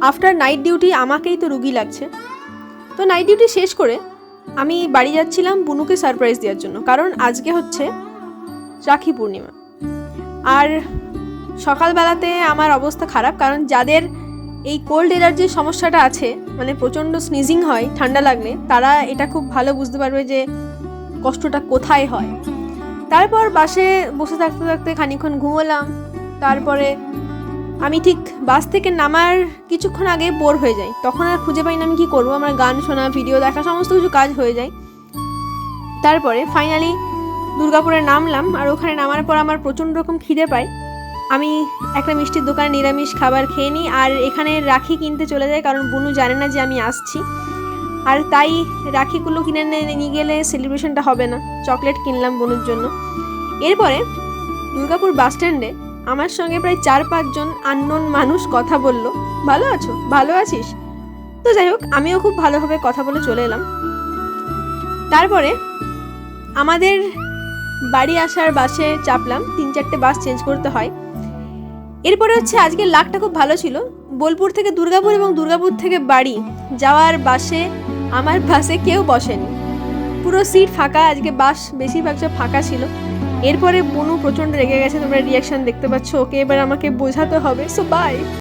After night duty আমাকেই তো রুগী লাগছে। তো নাইট ডিউটি শেষ করে আমি বাড়ি যাচ্ছিলাম বুনুকে সারপ্রাইজ দেওয়ার জন্য, কারণ আজকে হচ্ছে রাখি পূর্ণিমা। আর সকালবেলাতে আমার অবস্থা খারাপ, কারণ যাদের এই কোল্ড এলার্জির সমস্যাটা আছে, মানে প্রচণ্ড স্নিজিং হয় ঠান্ডা লাগলে, তারা এটা খুব ভালো বুঝতে পারবে যে কষ্টটা কোথায় হয়। তারপর বাসে বসে থাকতে থাকতে খানিকক্ষণ ঘুমোলাম। তারপরে আমি ঠিক বাস থেকে নামার কিছুক্ষণ আগে বোর হয়ে যাই, তখন আর খুঁজে পাই না আমি কী করবো। আমার গান শোনা, ভিডিও দেখা, সমস্ত কিছু কাজ হয়ে যায়। তারপরে ফাইনালি দুর্গাপুরে নামলাম, আর ওখানে নামার পর আমার প্রচণ্ড রকম খিদে পায়। আমি একটা মিষ্টির দোকানে নিরামিষ খাবার খেয়ে নিই, আর এখানে রাখি কিনতে চলে যাই, কারণ বুনু জানে না যে আমি আসছি। আর তাই রাখিগুলো কিনে নিয়ে গেলে সেলিব্রেশনটা হবে না। চকলেট কিনলাম বুনুর জন্য। এরপরে দুর্গাপুর বাস স্ট্যান্ডে আমার সঙ্গে প্রায় 4-5 জন আননোন মানুষ কথা বলল, ভালো আছো, ভালো আছিস। তো যাই হোক, আমিও খুব ভালোভাবে কথা বলে চলে এলাম। তারপরে আমাদের বাড়ি আসার বাসে চাপলাম, 3-4টে বাস চেঞ্জ করতে হয়। এরপরে হচ্ছে আজকের লাকটা খুব ভালো ছিল। বোলপুর থেকে দুর্গাপুর এবং দুর্গাপুর থেকে বাড়ি যাওয়ার বাসে আমার বাসে কেউ বসেনি, পুরো সিট ফাঁকা। আজকে বাস বেশিরভাগ সব ফাঁকা ছিল। এরপরে বুনু প্রচণ্ড রেগে গেছে, তোমরা রিয়াকশন দেখতে পাচ্ছ। ওকে এবার আমাকে বোঝাতে হবে। So by.